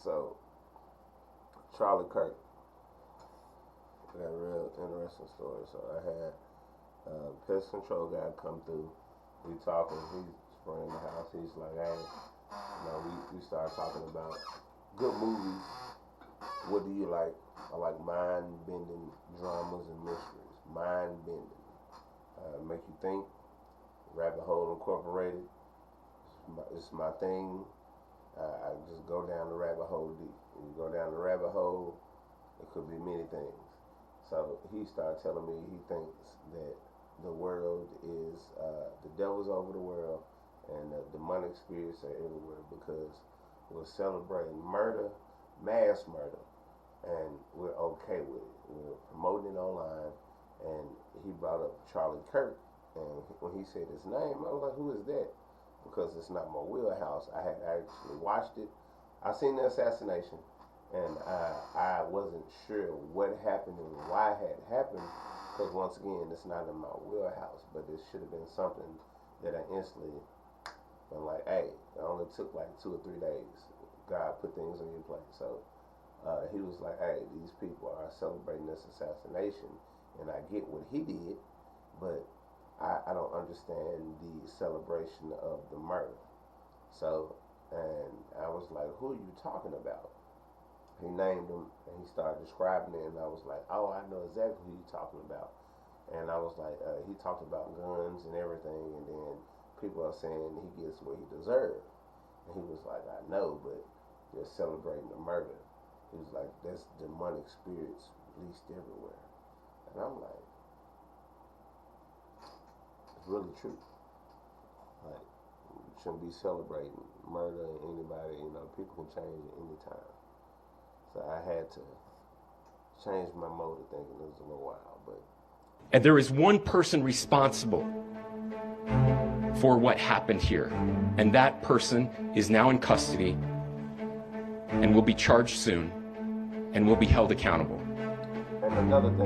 So, Charlie Kirk, got a real interesting story. So I had pest control guy come through. We talking. He's spraying the house. He's like, hey, we started talking about good movies. What do you like? I like mind-bending dramas and mysteries. Mind-bending. Make you think. Rabbit Hole Incorporated. It's my thing. I just go down the rabbit hole deep. When you go down the rabbit hole, it could be many things. So he started telling me he thinks that the world is, the devil's over the world and the demonic spirits are everywhere because we're celebrating murder, mass murder, and we're okay with it. We're promoting it online, and he brought up Charlie Kirk, and when he said his name, I was like, who is that? Because it's not my wheelhouse. I had actually watched it. I seen the assassination, and I wasn't sure what happened and why it had happened, because once again, it's not in my wheelhouse, but it should have been something that I instantly been like, hey, it only took like 2 or 3 days. God put things on your plate. So he was like, hey, these people are celebrating this assassination, and I get what he did, but I don't understand the celebration of the murder. So, and I was like, who are you talking about? He named him, and he started describing it, and I was like, oh, I know exactly who you're talking about. And I was like, he talked about guns and everything, and then people are saying he gets what he deserves. And he was like, I know, but they're celebrating the murder. He was like, that's demonic spirits released everywhere. And I'm like, it's really true. Like, you shouldn't be celebrating murder and anybody, people can change at any time. So I had to change my mode of thinking. It was a little while, but. And there is one person responsible for what happened here. And that person is now in custody and will be charged soon and will be held accountable.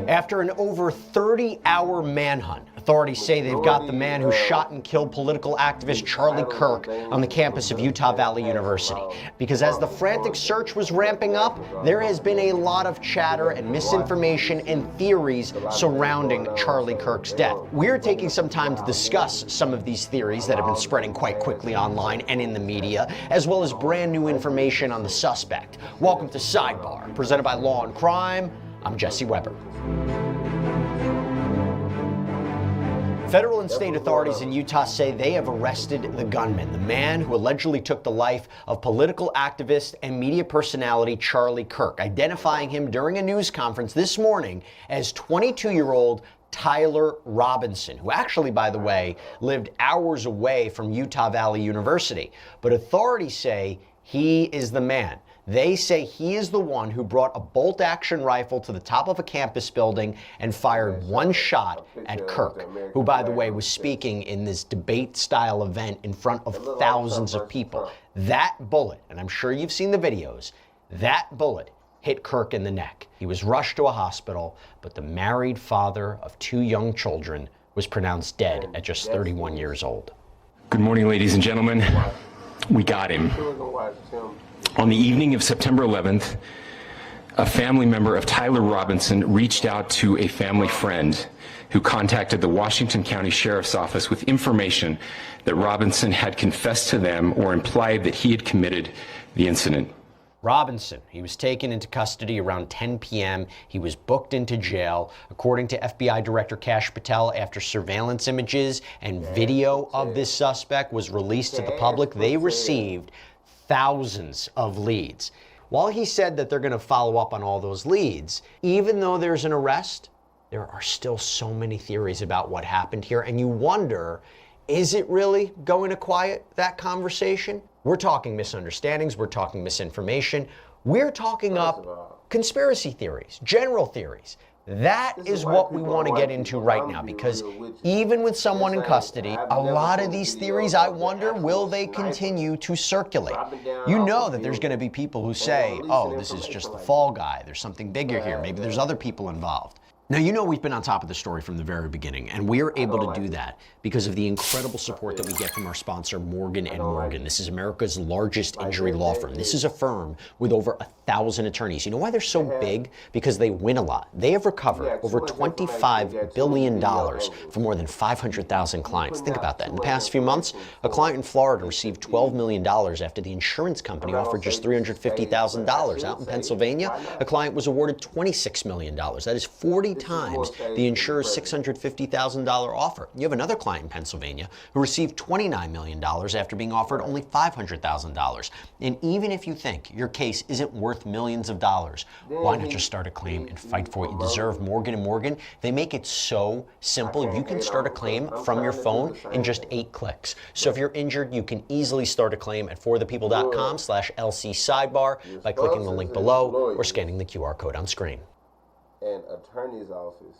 After an over 30-hour manhunt, authorities say they've got the man who shot and killed political activist Charlie Kirk on the campus of Utah Valley University. Because as the frantic search was ramping up, there has been a lot of chatter and misinformation and theories surrounding Charlie Kirk's death. We're taking some time to discuss some of these theories that have been spreading quite quickly online and in the media, as well as brand new information on the suspect. Welcome to Sidebar, presented by Law and Crime. I'm Jesse Weber. Federal and state authorities in Utah say they have arrested the gunman, the man who allegedly took the life of political activist and media personality Charlie Kirk, identifying him during a news conference this morning as 22-year-old Tyler Robinson, who actually, by the way, lived hours away from Utah Valley University. But authorities say he is the man. They say he is the one who brought a bolt-action rifle to the top of a campus building and fired one shot at Kirk, who, by the way, was speaking in this debate-style event in front of thousands of people. That bullet, and I'm sure you've seen the videos, that bullet hit Kirk in the neck. He was rushed to a hospital, but the married father of 2 young children was pronounced dead at just 31 years old. Good morning, ladies and gentlemen. We got him. On the evening of September 11th, a family member of Tyler Robinson reached out to a family friend who contacted the Washington County Sheriff's Office with information that Robinson had confessed to them or implied that he had committed the incident. Robinson, he was taken into custody around 10 p.m. He was booked into jail. According to FBI Director Kash Patel, after surveillance images and video of this suspect was released to the public, they received thousands of leads. While he said that they're going to follow up on all those leads, even though there's an arrest, there are still so many theories about what happened here, and you wonder, is it really going to quiet that conversation? We're talking misunderstandings, we're talking misinformation, we're talking up conspiracy theories, general theories. That is what we want to get into right now, because even with someone in custody, a lot of these theories, I wonder, will they continue to circulate? You know that there's going to be people who say, oh, this is just the fall guy, there's something bigger here, maybe there's other people involved. Now, you know we've been on top of the story from the very beginning, and we are able to do that because of the incredible support that we get from our sponsor, Morgan & Morgan. This is America's largest injury law firm. This is a firm with over 1,000 attorneys. You know why they're so big? Because they win a lot. They have recovered over $25 billion for more than 500,000 clients. Think about that. In the past few months, a client in Florida received $12 million after the insurance company offered just $350,000. Out in Pennsylvania, a client was awarded $26 million. That is 40 times the insurer's $650,000 offer. You have another client in Pennsylvania who received $29 million after being offered only $500,000. And even if you think your case isn't worth millions of dollars, why not just start a claim and fight for what you deserve? Morgan & Morgan, they make it so simple. You can start a claim from your phone in just 8 clicks. So if you're injured, you can easily start a claim at forthepeople.com/LC sidebar by clicking the link below or scanning the QR code on screen. An attorney's office.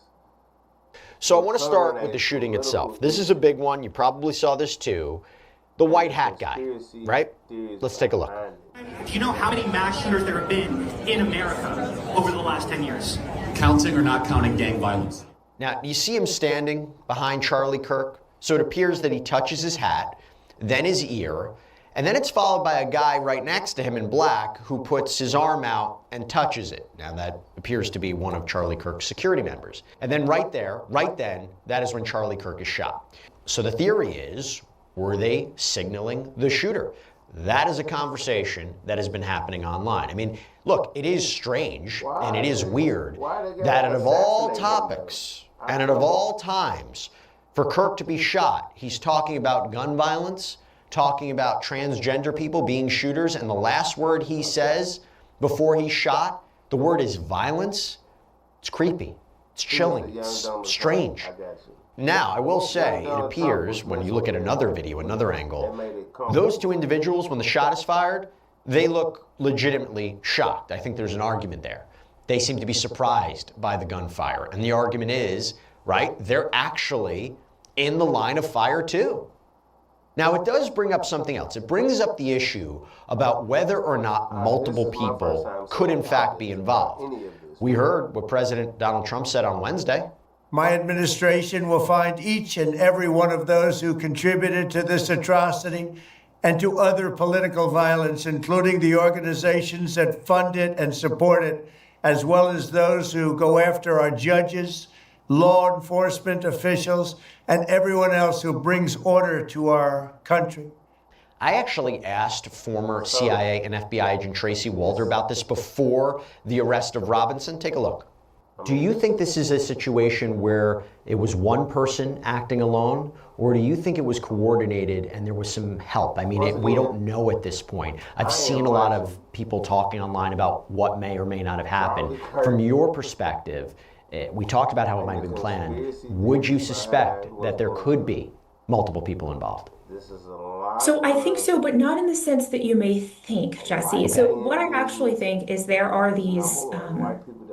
So I want to start with the shooting itself. This is a big one. You probably saw this too. The white hat guy, right? Let's take a look. Do you know how many mass shooters there have been in America over the last 10 years? Counting or not counting gang violence? Now, you see him standing behind Charlie Kirk? So it appears that he touches his hat, then his ear, and then it's followed by a guy right next to him in black who puts his arm out and touches it. Now that appears to be one of Charlie Kirk's security members. And then right there, right then, that is when Charlie Kirk is shot. So the theory is, were they signaling the shooter? That is a conversation that has been happening online. I mean, look, it is strange and it is weird that out of all topics and out of all times, for Kirk to be shot, he's talking about gun violence, talking about transgender people being shooters, and the last word he says before he's shot, the word is violence. It's creepy. It's chilling. It's strange. Now, I will say, it appears, when you look at another video, another angle, those two individuals, when the shot is fired, they look legitimately shocked. I think there's an argument there. They seem to be surprised by the gunfire. And the argument is, right, they're actually in the line of fire too. Now, it does bring up something else. It brings up the issue about whether or not multiple people could in fact be involved. We heard what President Donald Trump said on Wednesday. My administration will find each and every one of those who contributed to this atrocity and to other political violence, including the organizations that fund it and support it, as well as those who go after our judges, law enforcement officials, and everyone else who brings order to our country. I actually asked former CIA and FBI agent Tracy Walter about this before the arrest of Robinson. Take a look. Do you think this is a situation where it was one person acting alone, or do you think it was coordinated and there was some help? I mean, we don't know at this point. I've seen a lot of people talking online about what may or may not have happened. From your perspective, we talked about how it might have been planned. Would you suspect that there could be multiple people involved? So I think so, but not in the sense that you may think, Jesse. So what I actually think is there are these,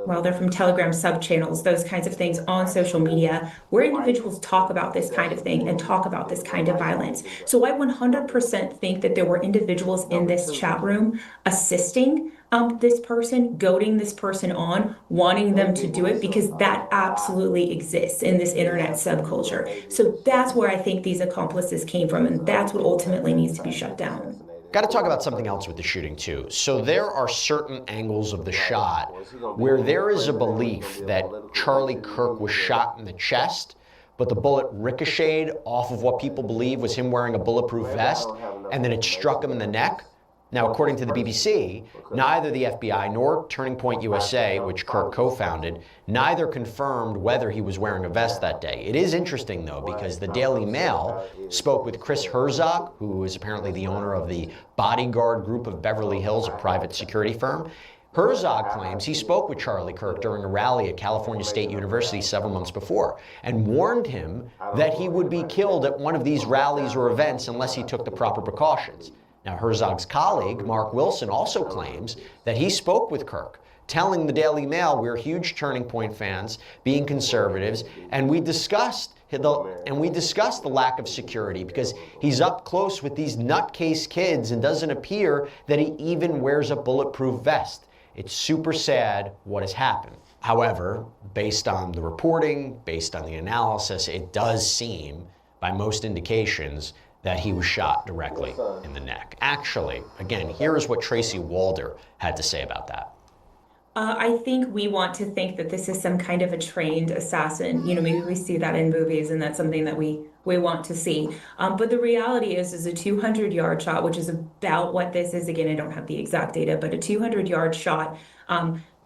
well, they're from Telegram sub-channels, those kinds of things on social media where individuals talk about this kind of thing and talk about this kind of violence. So I 100% think that there were individuals in this chat room assisting this person, goading this person on, wanting them to do it, because that absolutely exists in this internet subculture. So that's where I think these accomplices came from, and that's what ultimately needs to be shut down. Got to talk about something else with the shooting too. So there are certain angles of the shot where there is a belief that Charlie Kirk was shot in the chest, but the bullet ricocheted off of what people believe was him wearing a bulletproof vest, and then it struck him in the neck. Now, according to the BBC, neither the FBI nor Turning Point USA, which Kirk co-founded, neither confirmed whether he was wearing a vest that day. It is interesting, though, because the Daily Mail spoke with Chris Herzog, who is apparently the owner of the Bodyguard Group of Beverly Hills, a private security firm. Herzog claims he spoke with Charlie Kirk during a rally at California State University several months before and warned him that he would be killed at one of these rallies or events unless he took the proper precautions. Now, Herzog's colleague, Mark Wilson, also claims that he spoke with Kirk, telling the Daily Mail, we're huge Turning Point fans, being conservatives, and we discussed the lack of security because he's up close with these nutcase kids and doesn't appear that he even wears a bulletproof vest. It's super sad what has happened. However, based on the reporting, based on the analysis, it does seem, by most indications, that he was shot directly in the neck. Actually, again, here's what Tracy Walder had to say about that. I think we want to think that this is some kind of a trained assassin. Maybe we see that in movies, and that's something that we want to see. But the reality is a 200-yard shot, which is about what this is. Again, I don't have the exact data, but a 200-yard shot.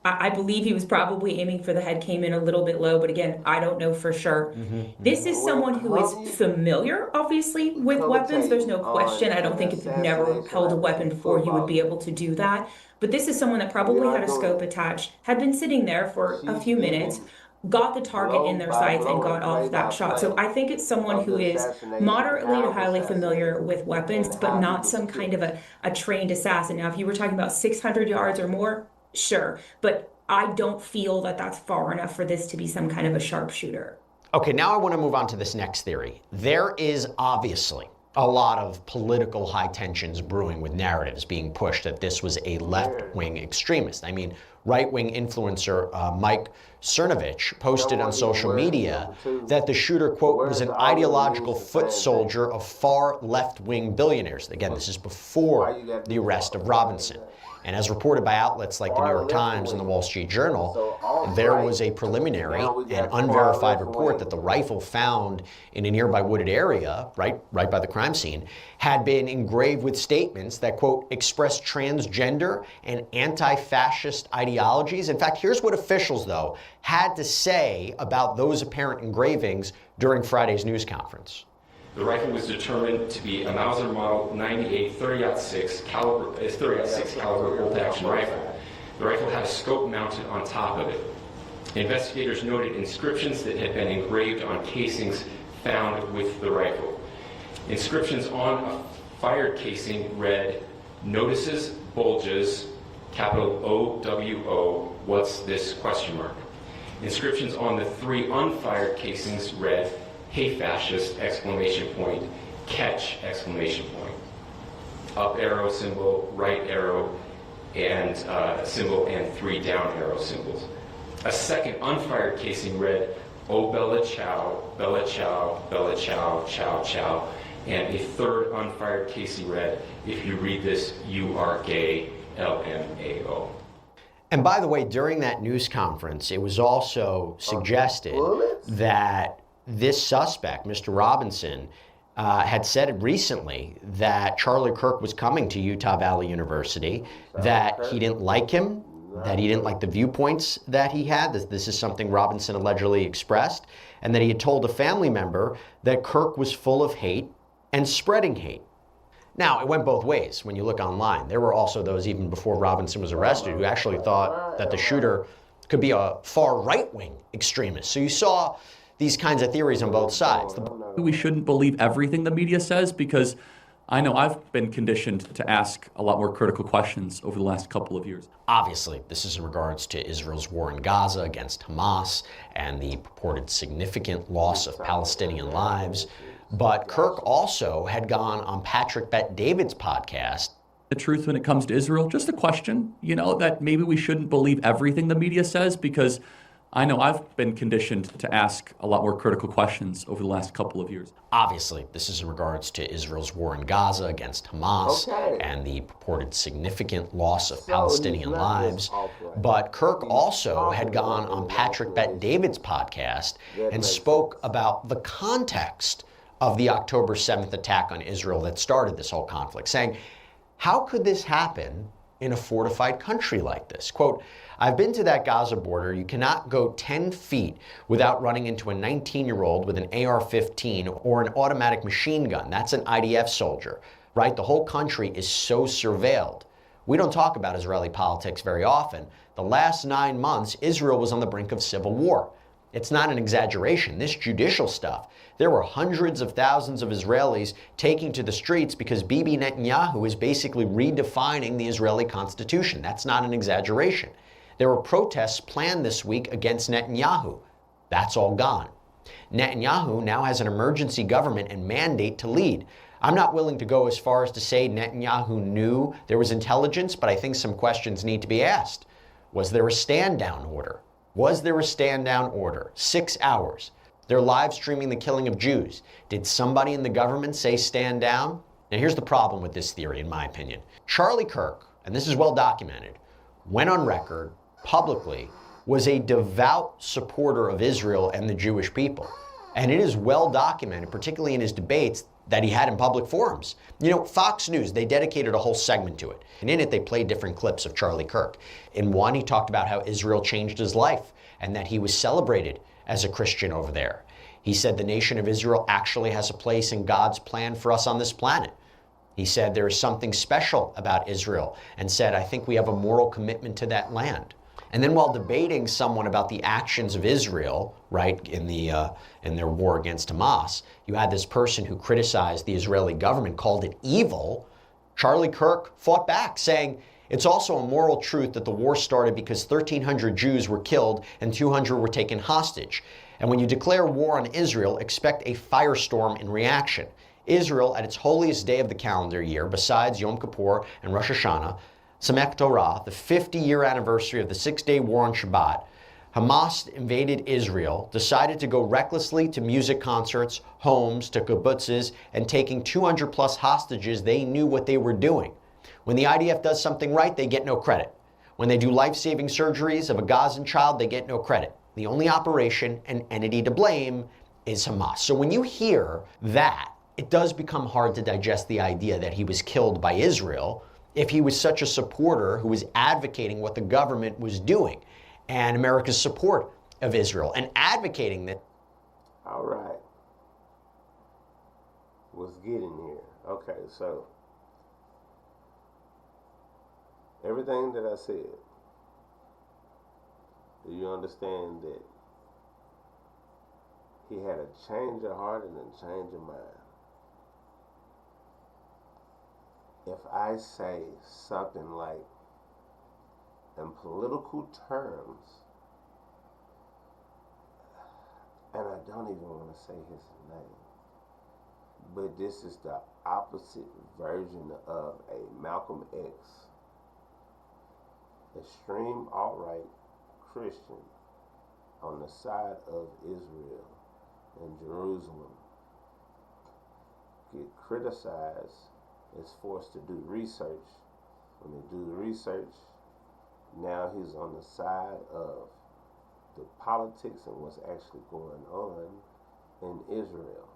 I believe he was probably aiming for the head, came in a little bit low, but again, I don't know for sure. This is someone who is familiar, obviously, with weapons. There's no question. I don't think if you've never held a weapon before, you would be able to do that. But this is someone that probably had a scope attached, had been sitting there for a few minutes, got the target in their sights, and got off that shot. So I think it's someone who is moderately to highly familiar with weapons, but not some kind of a trained assassin. Now, if you were talking about 600 yards or more, sure. But I don't feel that that's far enough for this to be some kind of a sharpshooter. Okay, now I want to move on to this next theory. There is obviously a lot of political high tensions brewing with narratives being pushed that this was a left-wing extremist. I mean, right-wing influencer Mike Cernovich posted on social media that the shooter, quote, was an ideological foot soldier of far left-wing billionaires. Again, this is before the arrest of Robinson. And as reported by outlets like the New York Times and the Wall Street Journal, there was a preliminary and unverified report that the rifle found in a nearby wooded area, right by the crime scene, had been engraved with statements that, quote, express transgender and anti-fascist ideologies. In fact, here's what officials, though, had to say about those apparent engravings during Friday's news conference. The rifle was determined to be a Mauser Model 98 30-06 caliber bolt-action rifle. The rifle had a scope mounted on top of it. Investigators noted inscriptions that had been engraved on casings found with the rifle. Inscriptions on a fired casing read, "Notices bulges, capital O-W-O, what's this, question mark." Inscriptions on the 3 unfired casings read, "Hey fascist, exclamation point, catch, exclamation point." Up arrow symbol, right arrow, and symbol, and 3 down arrow symbols. A second unfired casing read, "Oh Bella Chow, Bella Chow, Bella Chow, Chow Chow." And a third unfired casing read, "If you read this, you are gay, LMAO." And by the way, during that news conference, it was also suggested that this suspect, Mr. Robinson, had said recently that Charlie Kirk was coming to Utah Valley University, that he didn't like him, that he didn't like the viewpoints that he had. This is something Robinson allegedly expressed, and that he had told a family member that Kirk was full of hate and spreading hate. Now, it went both ways when you look online. There were also those, even before Robinson was arrested, who actually thought that the shooter could be a far right-wing extremist. So you saw these kinds of theories on both sides. We shouldn't believe everything the media says, because I know I've been conditioned to ask a lot more critical questions over the last couple of years. Obviously, this is in regards to Israel's war in Gaza against Hamas and the purported significant loss of Palestinian lives. But Kirk also had gone on Patrick Bet-David's podcast. The truth when it comes to Israel, just a question, that maybe we shouldn't believe everything the media says, because I know I've been conditioned to ask a lot more critical questions over the last couple of years. Obviously, this is in regards to Israel's war in Gaza against Hamas and the purported significant loss of Palestinian lives. But Kirk also had gone on Patrick Bet-David's podcast and spoke about the context of the October 7th attack on Israel that started this whole conflict, saying, how could this happen in a fortified country like this? Quote, "I've been to that Gaza border. You cannot go 10 feet without running into a 19-year-old with an AR-15 or an automatic machine gun. That's an IDF soldier, right? The whole country is so surveilled." We don't talk about Israeli politics very often. The last 9 months, Israel was on the brink of civil war. It's not an exaggeration. This judicial stuff, there were hundreds of thousands of Israelis taking to the streets because Bibi Netanyahu is basically redefining the Israeli constitution. That's not an exaggeration. There were protests planned this week against Netanyahu. That's all gone. Netanyahu now has an emergency government and mandate to lead. I'm not willing to go as far as to say Netanyahu knew there was intelligence, but I think some questions need to be asked. Was there a stand-down order? Was there a stand-down order? 6 hours. They're live streaming the killing of Jews. Did somebody in the government say stand down? Now here's the problem with this theory, in my opinion. Charlie Kirk, and this is well documented, went on record publicly, was a devout supporter of Israel and the Jewish people. And it is well documented, particularly in his debates that he had in public forums. You know, Fox News, they dedicated a whole segment to it. And in it, they played different clips of Charlie Kirk. In one, he talked about how Israel changed his life and that he was celebrated as a Christian over there. He said the nation of Israel actually has a place in God's plan for us on this planet. He said there is something special about Israel and said, I think we have a moral commitment to that land. And then while debating someone about the actions of Israel, right, in their war against Hamas, you had this person who criticized the Israeli government, called it evil. Charlie Kirk fought back, saying, it's also a moral truth that the war started because 1,300 Jews were killed and 200 were taken hostage. And when you declare war on Israel, expect a firestorm in reaction. Israel, at its holiest day of the calendar year, besides Yom Kippur and Rosh Hashanah, Samech Torah, the 50-year anniversary of the six-day war on Shabbat, Hamas invaded Israel, decided to go recklessly to music concerts, homes, to kibbutzes, and taking 200-plus hostages. They knew what they were doing. When the IDF does something right, they get no credit. When they do life-saving surgeries of a Gazan child, they get no credit. The only operation and entity to blame is Hamas. So when you hear that, it does become hard to digest the idea that he was killed by Israel if he was such a supporter who was advocating what the government was doing and America's support of Israel and advocating that. All right. What's getting here? Okay, so everything that I said, do you understand that he had a change of heart and a change of mind? If I say something like, in political terms, and I don't even want to say his name, but this is the opposite version of a Malcolm X, extreme alt-right Christian on the side of Israel and Jerusalem, get criticized, is forced to do research. When they do the research, now he's on the side of the politics and what's actually going on in Israel,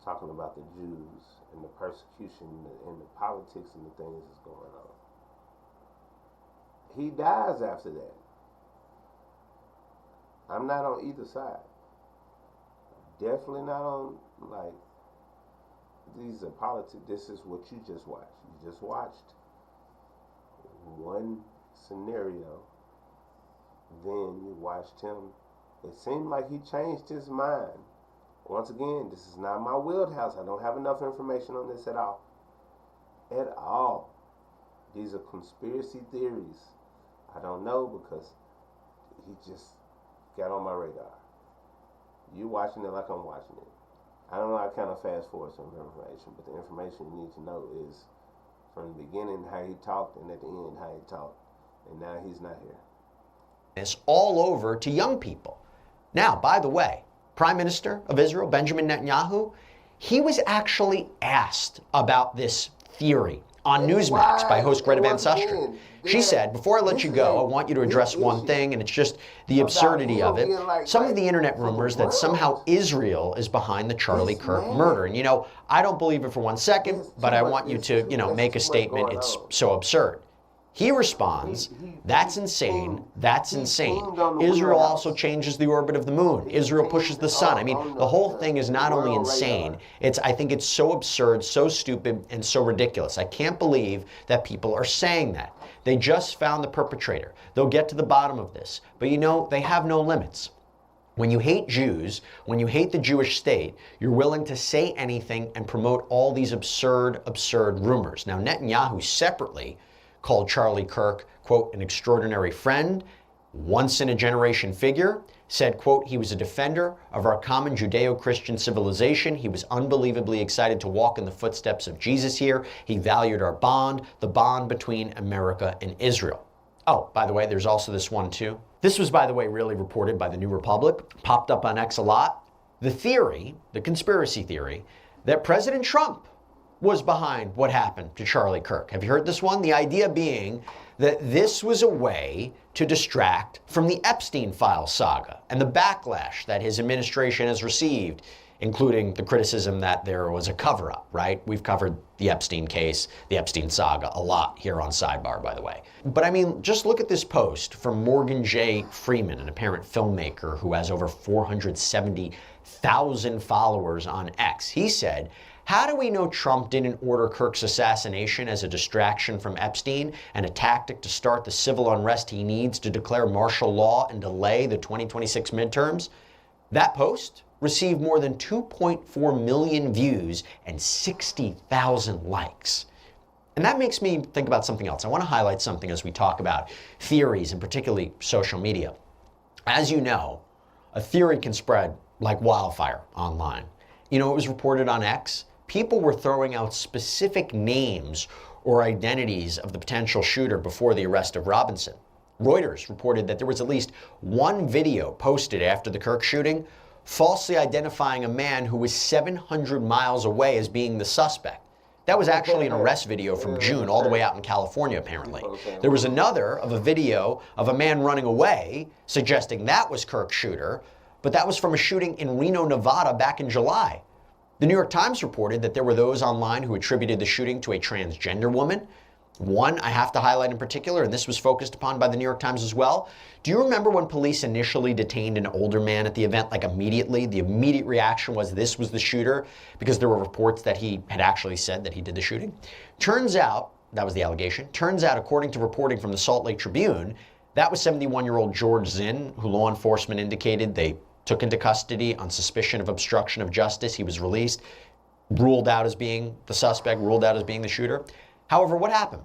talking about the Jews and the persecution and the politics and the things that's going on. He dies after that. I'm not on either side. Definitely not on, like, these are politics. This is what you just watched. You just watched one scenario, then you watched him. It seemed like he changed his mind. Once again, this is not my wheelhouse. I don't have enough information on this at all. At all. These are conspiracy theories. I don't know because he just got on my radar. You watching it like I'm watching it. I don't know, I kind of fast forward some information, but the information you need to know is from the beginning how he talked and at the end how he talked. And now he's not here. It's all over to young people. Now, by the way, Prime Minister of Israel, Benjamin Netanyahu, he was actually asked about this theory on Newsmax by host Greta Van Susteren. She said, before I let you go, I want you to address one thing, and it's just the absurdity of it. Some of the internet rumors that somehow Israel is behind the Charlie Kirk murder. And, you know, I don't believe it for 1 second, but I want you to, you know, make a statement. It's so absurd. He responds, that's insane, that's insane. Israel also changes the orbit of the moon. Israel pushes the sun. I mean, the whole thing is not only insane, I think it's so absurd, so stupid, and so ridiculous. I can't believe that people are saying that. They just found the perpetrator. They'll get to the bottom of this. But you know, they have no limits. When you hate Jews, when you hate the Jewish state, you're willing to say anything and promote all these absurd rumors. Now, Netanyahu separately called Charlie Kirk, quote, an extraordinary friend, once-in-a-generation figure, said, quote, he was a defender of our common Judeo-Christian civilization. He was unbelievably excited to walk in the footsteps of Jesus here. He valued our bond, the bond between America and Israel. Oh, by the way, there's also this one, too. This was, by the way, really reported by the New Republic, popped up on X a lot. The theory, the conspiracy theory, that President Trump was behind what happened to Charlie Kirk. Have you heard this one? The idea being that this was a way to distract from the Epstein file saga and the backlash that his administration has received, including the criticism that there was a cover-up, right? We've covered the Epstein case, the Epstein saga a lot here on Sidebar, by the way. But I mean, just look at this post from Morgan J. Freeman, an apparent filmmaker who has over 470,000 followers on X. He said, "How do we know Trump didn't order Kirk's assassination as a distraction from Epstein and a tactic to start the civil unrest he needs to declare martial law and delay the 2026 midterms?" That post received more than 2.4 million views and 60,000 likes. And that makes me think about something else. I want to highlight something as we talk about theories and particularly social media. As you know, a theory can spread like wildfire online. You know, it was reported on X. People were throwing out specific names or identities of the potential shooter before the arrest of Robinson. Reuters reported that there was at least one video posted after the Kirk shooting falsely identifying a man who was 700 miles away as being the suspect. That was actually an arrest video from June, all the way out in California, apparently. There was another of a video of a man running away, suggesting that was Kirk's shooter, but that was from a shooting in Reno, Nevada back in July. The New York Times reported that there were those online who attributed the shooting to a transgender woman. One I have to highlight in particular, and this was focused upon by the New York Times as well. Do you remember when police initially detained an older man at the event, like immediately? The immediate reaction was this was the shooter because there were reports that he had actually said that he did the shooting. Turns out, that was the allegation, turns out according to reporting from the Salt Lake Tribune, that was 71-year-old George Zinn, who law enforcement indicated they took into custody on suspicion of obstruction of justice. He was released, ruled out as being the suspect, ruled out as being the shooter. However, what happened?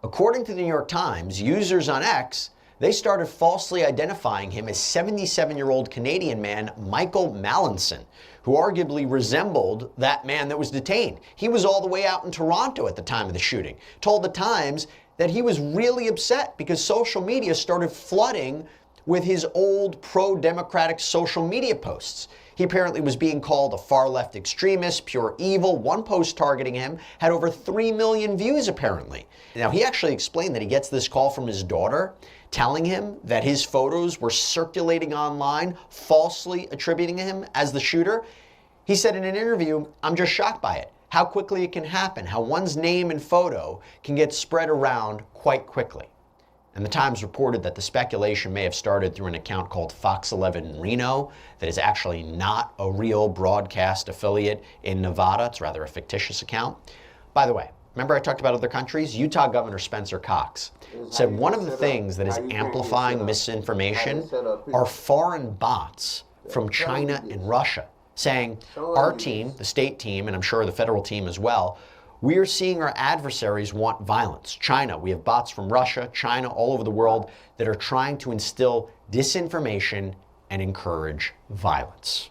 According to the New York Times, users on X, they started falsely identifying him as 77-year-old Canadian man Michael Mallinson, who arguably resembled that man that was detained. He was all the way out in Toronto at the time of the shooting. Told the Times that he was really upset because social media started flooding with his old pro-democratic social media posts. He apparently was being called a far-left extremist, pure evil. One post targeting him had over 3 million views, apparently. Now, he actually explained that he gets this call from his daughter telling him that his photos were circulating online, falsely attributing him as the shooter. He said in an interview, "I'm just shocked by it. How quickly it can happen, how one's name and photo can get spread around quite quickly." And the Times reported that the speculation may have started through an account called Fox 11 Reno that is actually not a real broadcast affiliate in Nevada. It's rather a fictitious account. By the way, remember I talked about other countries? Utah Governor Spencer Cox said one of the things that is amplifying misinformation are foreign bots from China and Russia, saying our team, the state team, and I'm sure the federal team as well, we are seeing our adversaries want violence. China, we have bots from Russia, China, all over the world that are trying to instill disinformation and encourage violence.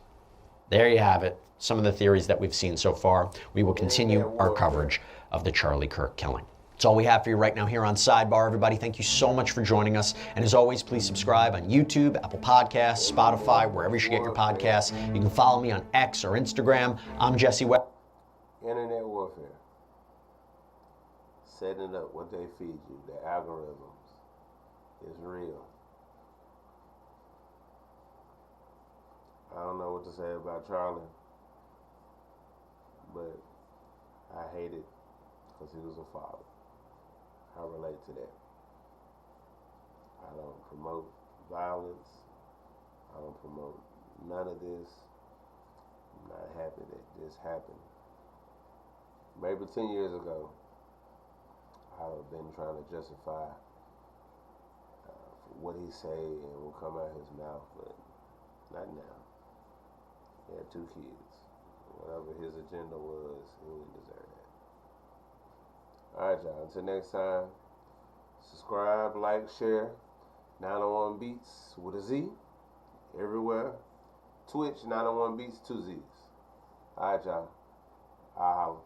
There you have it. Some of the theories that we've seen so far. We will continue our coverage of the Charlie Kirk killing. That's all we have for you right now here on Sidebar, everybody. Thank you so much for joining us. And as always, please subscribe on YouTube, Apple Podcasts, Spotify, wherever you should get your podcasts. You can follow me on X or Instagram. I'm Jesse Webb. Internet warfare. Setting up what they feed you, the algorithms, is real. I don't know what to say about Charlie, but I hate it because he was a father. I relate to that. I don't promote violence. I don't promote none of this. I'm not happy that this happened. Maybe 10 years ago, I've been trying to justify what he say and will come out of his mouth, but not now. He had 2 kids. Whatever his agenda was, he didn't deserve that. Alright, y'all. Until next time, subscribe, like, share. 901 Beats with a Z everywhere. Twitch, 901 Beats, 2 Z's. Alright, y'all. I'll holler.